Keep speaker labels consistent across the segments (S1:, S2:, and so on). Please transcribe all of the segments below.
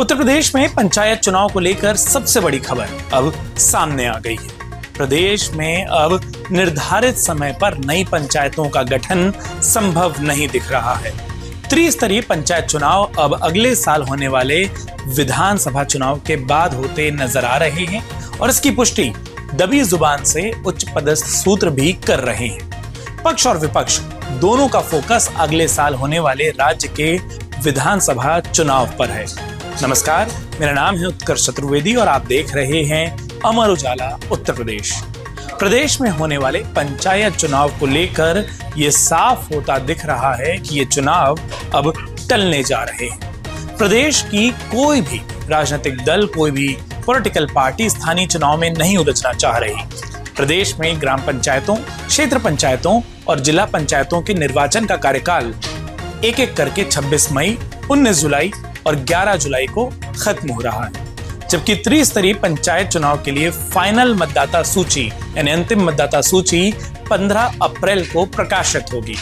S1: उत्तर प्रदेश में पंचायत चुनाव को लेकर सबसे बड़ी खबर अब सामने आ गई है। प्रदेश में अब निर्धारित समय पर नई पंचायतों का गठन संभव नहीं दिख रहा है। त्रिस्तरीय पंचायत चुनाव अब अगले साल होने वाले विधानसभा चुनाव के बाद होते नजर आ रहे हैं और इसकी पुष्टि दबी जुबान से उच्च पदस्थ सूत्र भी कर रहे हैं। पक्ष और विपक्ष दोनों का फोकस अगले साल होने वाले राज्य के विधानसभा चुनाव पर है। नमस्कार, मेरा नाम है उत्कर्ष चतुर्वेदी और आप देख रहे हैं अमर उजाला उत्तर प्रदेश। प्रदेश में होने वाले पंचायत चुनाव को लेकर ये साफ होता दिख रहा है कि ये चुनाव अब टलने जा रहे हैं। प्रदेश की कोई भी राजनीतिक दल, कोई भी पॉलिटिकल पार्टी स्थानीय चुनाव में नहीं उलझना चाह रही। प्रदेश में ग्राम पंचायतों, क्षेत्र पंचायतों और जिला पंचायतों के निर्वाचन का कार्यकाल एक एक करके 26 मई, 19 जुलाई और 11 जुलाई को खत्म हो रहा है, जबकि त्रिस्तरीय पंचायत चुनाव के लिए फाइनल मतदाता सूची यानी अंतिम मतदाता सूची 15 अप्रैल को प्रकाशित होगी।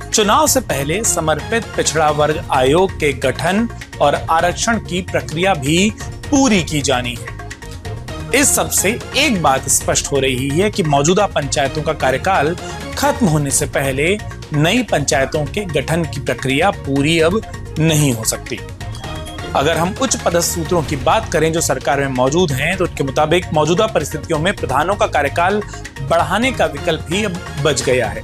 S1: चुनाव से पहले समर्पित पिछड़ा वर्ग आयोग के गठन और आरक्षण की प्रक्रिया भी पूरी की जानी है। इस सब से एक बात स्पष्ट हो रही है कि मौजूदा पंचायतों का कार्यकाल खत्म होने से पहले नई पंचायतों के गठन की प्रक्रिया पूरी अब नहीं हो सकती। अगर हम उच्च पदस्थ सूत्रों की बात करें जो सरकार में मौजूद हैं, तो उनके मुताबिक मौजूदा परिस्थितियों में प्रधानों का कार्यकाल बढ़ाने का विकल्प भी अब बच गया है।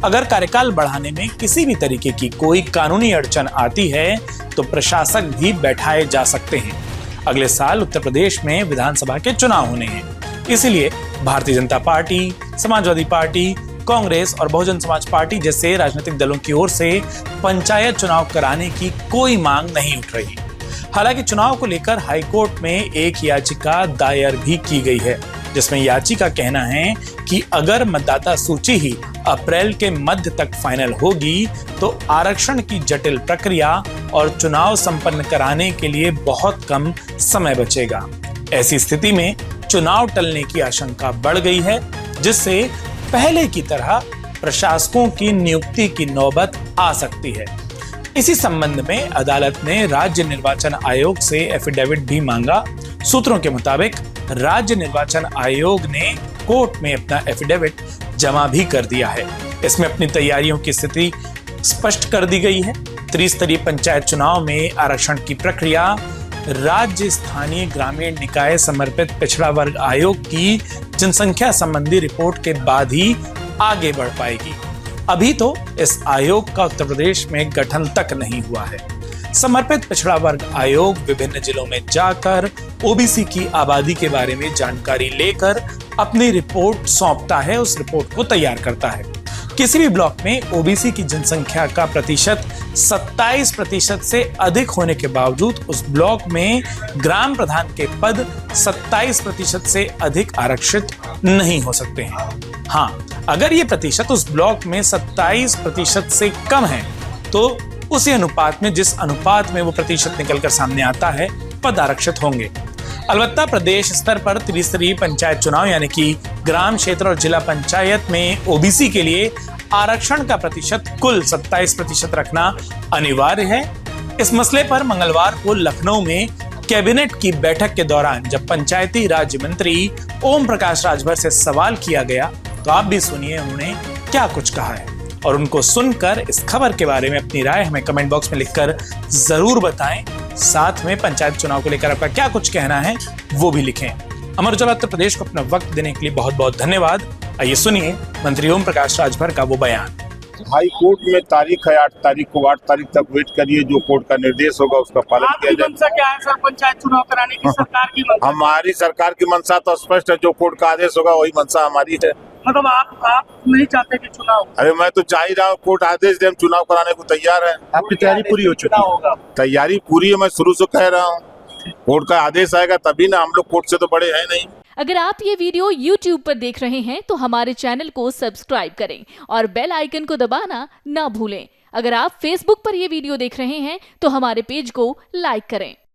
S1: अगर कार्यकाल बढ़ाने में किसी भी तरीके की कोई कानूनी अड़चन आती है तो प्रशासक भी बैठाए जा सकते हैं। अगले साल उत्तर प्रदेश में विधानसभा के चुनाव होने हैं, इसलिए भारतीय जनता पार्टी, समाजवादी पार्टी, कांग्रेस और बहुजन समाज पार्टी जैसे राजनीतिक दलों की ओर से पंचायत चुनाव कराने की कोई मांग नहीं उठ रही। हालांकि चुनाव को लेकर हाईकोर्ट में एक याचिका दायर भी की गई है, जिसमें याचिका कहना है कि अगर मतदाता सूची ही अप्रैल के मध्य तक फाइनल होगी तो आरक्षण की जटिल प्रक्रिया और चुनाव संपन्न कराने के लिए बहुत कम समय बचेगा। ऐसी स्थिति में चुनाव टलने की आशंका बढ़ गई है, जिससे पहले की तरह प्रशासकों की नियुक्ति की नौबत आ सकती है। इसी संबंध में अदालत ने राज्य निर्वाचन आयोग से एफिडेविट भी मांगा। सूत्रों के मुताबिक राज्य निर्वाचन आयोग ने कोर्ट में अपना एफिडेविट जमा भी कर दिया है। इसमें अपनी तैयारियों की स्थिति स्पष्ट कर दी गई है। त्रिस्तरीय पंचायत चुनाव में आरक्षण की प्रक्रिया राज्य स्थानीय ग्रामीण निकाय समर्पित पिछड़ा वर्ग आयोग की जनसंख्या संबंधी रिपोर्ट के बाद ही आगे बढ़ पाएगी। अभी तो इस आयोग का उत्तर प्रदेश में गठन तक नहीं हुआ है। समर्पित पिछड़ा वर्ग आयोग विभिन्न जिलों में जाकर ओबीसी की आबादी के बारे में जानकारी लेकर अपनी रिपोर्ट सौंपता है, उस रिपोर्ट को तैयार करता है। किसी भी ब्लॉक में ओबीसी की जनसंख्या का प्रतिशत 27% से अधिक होने के बावजूद उस ब्लॉक में ग्राम प्रधान के पद 27% से अधिक आरक्षित नहीं हो सकते हैं। हाँ, अगर ये प्रतिशत उस ब्लॉक में 27% से कम है तो उसी अनुपात में, जिस अनुपात में वो प्रतिशत निकलकर सामने आता है, पद आरक्षित होंगे। अलबत्ता प्रदेश स्तर पर त्रिस्तरीय पंचायत चुनाव यानी कि ग्राम, क्षेत्र और जिला पंचायत में ओबीसी के लिए आरक्षण का प्रतिशत कुल 27% रखना अनिवार्य है। इस मसले पर मंगलवार को लखनऊ में कैबिनेट की बैठक के दौरान जब पंचायती राज्य मंत्री ओम प्रकाश राजभर से सवाल किया गया तो आप भी सुनिए उन्होंने क्या कुछ कहा है, और उनको सुनकर इस खबर के बारे में अपनी राय हमें कमेंट बॉक्स में लिखकर जरूर बताएं। साथ में पंचायत चुनाव को लेकर आपका क्या कुछ कहना है वो भी लिखें। अमर उजाला उत्तर प्रदेश को अपना वक्त देने के लिए बहुत बहुत धन्यवाद। आइए सुनिए मंत्री ओम प्रकाश राजभर का वो बयान।
S2: हाई कोर्ट में तारीख है 8 तारीख को, 8 तारीख तक वेट करिए। जो कोर्ट का निर्देश होगा उसका पालन किया जाएगा।
S3: मंशा क्या है सर, पंचायत चुनाव कराने की सरकार की मंशा?
S2: हमारी सरकार की मंशा तो स्पष्ट है, जो कोर्ट का आदेश होगा वही मंशा हमारी है।
S3: मतलब आप नहीं चाहते कि चुनाव?
S2: अरे मैं तो चाह ही रहा हूँ कोर्ट आदेश दे, हम चुनाव कराने को तैयार है।
S3: आपकी तैयारी पूरी हो चुकी होगा?
S2: तैयारी पूरी है, मैं शुरू से कह रहा हूँ। कोर्ट का आदेश आएगा तभी ना, हम लोग कोर्ट से तो बड़े हैं नहीं।
S4: अगर आप ये वीडियो YouTube पर देख रहे हैं तो हमारे चैनल को सब्सक्राइब करें और बेल आइकन को दबाना ना भूलें। अगर आप Facebook पर ये वीडियो देख रहे हैं तो हमारे पेज को लाइक करें।